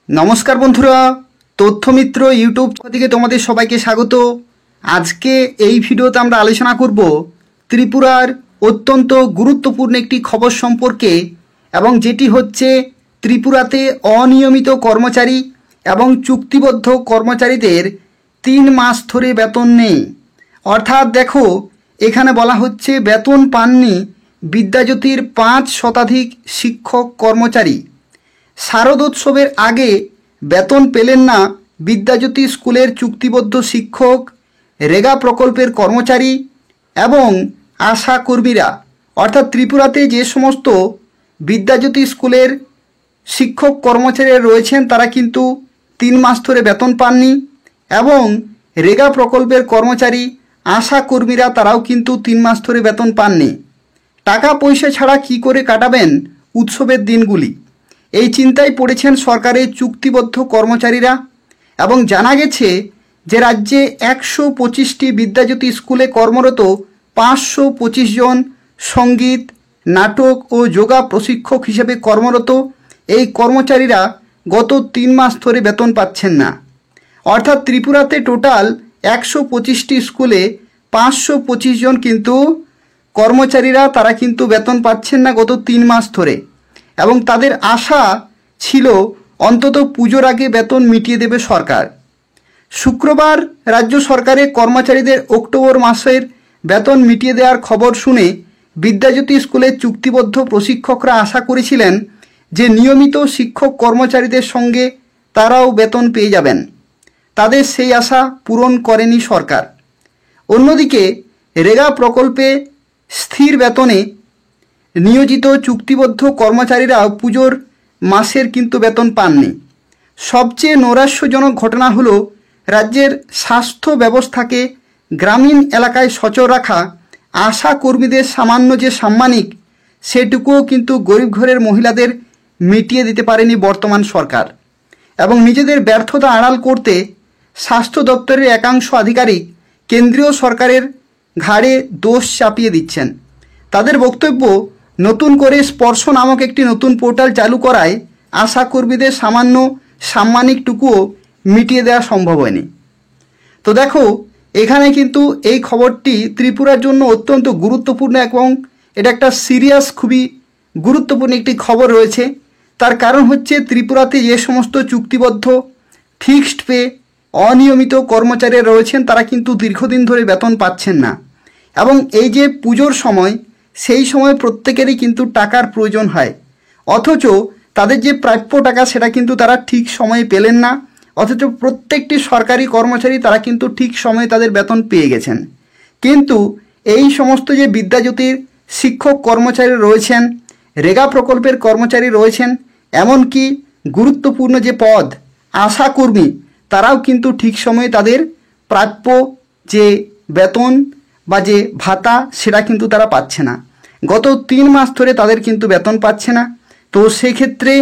নমস্কার বন্ধুরা, তথ্যমিত্র ইউটিউব থেকে তোমাদের সবাইকে স্বাগত। আজকে এই ভিডিওতে আমরা আলোচনা করব ত্রিপুরার অত্যন্ত গুরুত্বপূর্ণ একটি খবর সম্পর্কে, এবং যেটি হচ্ছে ত্রিপুরাতে অনিয়মিত কর্মচারী এবং চুক্তিবদ্ধ কর্মচারীদের 3 মাস ধরে বেতন নেই। অর্থাৎ দেখো, এখানে বলা হচ্ছে বেতন পাননি বিদ্যাজ্যোতির 5 শতাধিক শিক্ষক কর্মচারী। শারদোৎসবের আগে বেতন পেলেন না বিদ্যাজ্যোতি স্কুলের চুক্তিবদ্ধ শিক্ষক, রেগা প্রকল্পের কর্মচারী এবং আশা কর্মীরা। অর্থাৎ ত্রিপুরাতে যে সমস্ত বিদ্যাজ্যোতি স্কুলের শিক্ষক কর্মচারীরা রয়েছেন তারা কিন্তু 3 মাস ধরে বেতন পাননি, এবং রেগা প্রকল্পের কর্মচারী, আশা কর্মীরা তারাও কিন্তু 3 মাস ধরে বেতন পাননি। টাকা পয়সা ছাড়া কি করে কাটাবেন উৎসবের দিনগুলি, এই চিন্তায় পড়েছেন সরকারের চুক্তিবদ্ধ কর্মচারীরা। এবং জানা গেছে যে রাজ্যে 125টি বিদ্যাজ্যোতি স্কুলে কর্মরত 525 জন সঙ্গীত, নাটক ও যোগা প্রশিক্ষক হিসেবে কর্মরত এই কর্মচারীরা গত 3 মাস ধরে বেতন পাচ্ছেন না। অর্থাৎ ত্রিপুরাতে টোটাল 125টি স্কুলে 525 জন কিন্তু কর্মচারীরা তারা কিন্তু বেতন পাচ্ছেন না গত 3 মাস ধরে, এবং তাদের আশা ছিল অন্তত পুজোর আগে বেতন মিটিয়ে দেবে সরকার। শুক্রবার রাজ্য সরকারের কর্মচারীদের অক্টোবর মাসের বেতন মিটিয়ে দেওয়ার খবর শুনে বিদ্যাজ্যোতি স্কুলের চুক্তিবদ্ধ প্রশিক্ষকরা আশা করেছিলেন যে নিয়মিত শিক্ষক কর্মচারীদের সঙ্গে তারাও বেতন পেয়ে যাবেন। তাদের সেই আশা পূরণ করেনি সরকার। অন্যদিকে রেগা প্রকল্পে স্থির বেতনে নিয়োজিত চুক্তিবদ্ধ কর্মচারীরাও পুজোর মাসের কিন্তু বেতন পাননি। সবচেয়ে নৈরাশ্যজনক ঘটনা হলো রাজ্যের স্বাস্থ্য ব্যবস্থাকে গ্রামীণ এলাকায় সচল রাখা আশা কর্মীদের সামান্য যে সাম্মানিক, সেটুকুও কিন্তু গরিব ঘরের মহিলাদের মিটিয়ে দিতে পারেনি বর্তমান সরকার। এবং নিজেদের ব্যর্থতা আড়াল করতে স্বাস্থ্য দপ্তরের একাংশ আধিকারিক কেন্দ্রীয় সরকারের ঘাড়ে দোষ চাপিয়ে দিচ্ছেন। তাদের বক্তব্য, নতুন করে স্পর্শ নামক একটি নতুন পোর্টাল চালু করায় আশা কর্মীদের সামান্য সাম্মানিকটুকুও মিটিয়ে দেওয়া সম্ভব হয়নি। তো দেখো, এখানে কিন্তু এই খবরটি ত্রিপুরার জন্য অত্যন্ত গুরুত্বপূর্ণ, এবং এটা একটা সিরিয়াস, খুবই গুরুত্বপূর্ণ একটি খবর রয়েছে। তার কারণ হচ্ছে ত্রিপুরাতে যে সমস্ত চুক্তিবদ্ধ ফিক্সড পে অনিয়মিত কর্মচারীরা রয়েছেন তারা কিন্তু দীর্ঘদিন ধরে বেতন পাচ্ছেন না, এবং এই যে পুজোর সময়, সেই সময় প্রত্যেকেরই কিন্তু টাকার প্রয়োজন হয়, অথচ তাদের যে প্রাপ্য টাকা সেটা কিন্তু তারা ঠিক সময়ে পেলেন না। অথচ প্রত্যেকটি সরকারি কর্মচারী তারা কিন্তু ঠিক সময়ে তাদের বেতন পেয়ে গেছেন। কিন্তু এই সমস্ত যে বিদ্যাজ্যোতির শিক্ষক কর্মচারী রয়েছেন, রেগা প্রকল্পের কর্মচারী রয়েছেন, এমনকি গুরুত্বপূর্ণ যে পদ আশা কর্মী, তারাও কিন্তু ঠিক সময়ে তাদের প্রাপ্য যে বেতন বা যে ভাতা সেটা কিন্তু তারা পাচ্ছে না। গত 3 মাস ধরে তাদের কিন্তু বেতন পাচ্ছে না। তো সেক্ষেত্রে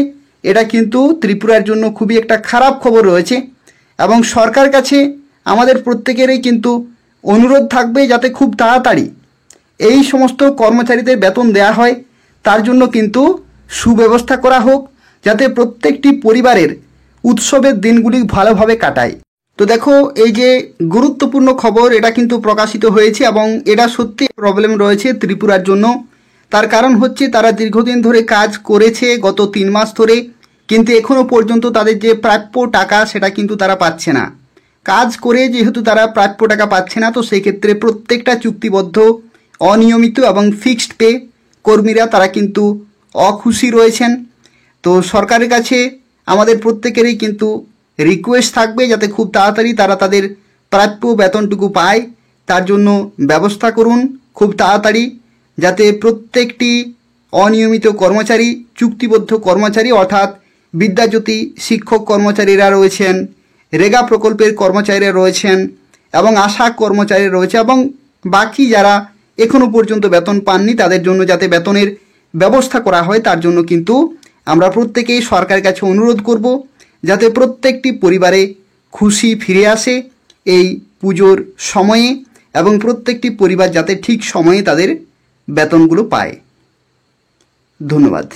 এটা কিন্তু ত্রিপুরার জন্য খুবই একটা খারাপ খবর রয়েছে, এবং সরকার কাছে আমাদের প্রত্যেকেরই কিন্তু অনুরোধ থাকবে যাতে খুব তাড়াতাড়ি এই সমস্ত কর্মচারীদের বেতন দেওয়া হয়, তার জন্য কিন্তু সুব্যবস্থা করা হোক, যাতে প্রত্যেকটি পরিবারের উৎসবের দিনগুলি ভালোভাবে কাটায়। তো দেখো, এই যে গুরুত্বপূর্ণ খবর এটা কিন্তু প্রকাশিত হয়েছে, এবং এটা সত্যি প্রবলেম রয়েছে ত্রিপুরার জন্য। তার কারণ হচ্ছে তারা দীর্ঘদিন ধরে কাজ করেছে গত 3 মাস ধরে, কিন্তু এখনও পর্যন্ত তাদের যে প্রাপ্য টাকা সেটা কিন্তু তারা পাচ্ছে না। কাজ করে যেহেতু তারা প্রাপ্য টাকা পাচ্ছে না, তো সেই ক্ষেত্রে প্রত্যেকটা চুক্তিবদ্ধ অনিয়মিত এবং ফিক্সড পে কর্মীরা তারা কিন্তু অখুশি রয়েছেন। তো সরকারের কাছে আমাদের প্রত্যেকেরই কিন্তু রিকোয়েস্ট থাকবে যাতে খুব তাড়াতাড়ি তারা তাদের প্রাপ্য বেতনটুকু পায়, তার জন্য ব্যবস্থা করুন খুব তাড়াতাড়ি, যাতে প্রত্যেকটি অনিয়মিত কর্মচারী, চুক্তিবদ্ধ কর্মচারী অর্থাৎ বিদ্যাজ্যোতি শিক্ষক কর্মচারীরা রয়েছেন, রেগা প্রকল্পের কর্মচারীরা রয়েছেন, এবং আশা কর্মচারী রয়েছে, এবং বাকি যারা এখনও পর্যন্ত বেতন পাননি তাদের জন্য যাতে বেতনের ব্যবস্থা করা হয়, তার জন্য কিন্তু আমরা প্রত্যেকেই সরকারের কাছে অনুরোধ করব যাতে প্রত্যেকটি পরিবারে খুশি ফিরে আসে এই পুজোর সময়ে, এবং প্রত্যেকটি পরিবার যাতে ঠিক সময়ে তাদের বেতনগুলো পায়। ধন্যবাদ।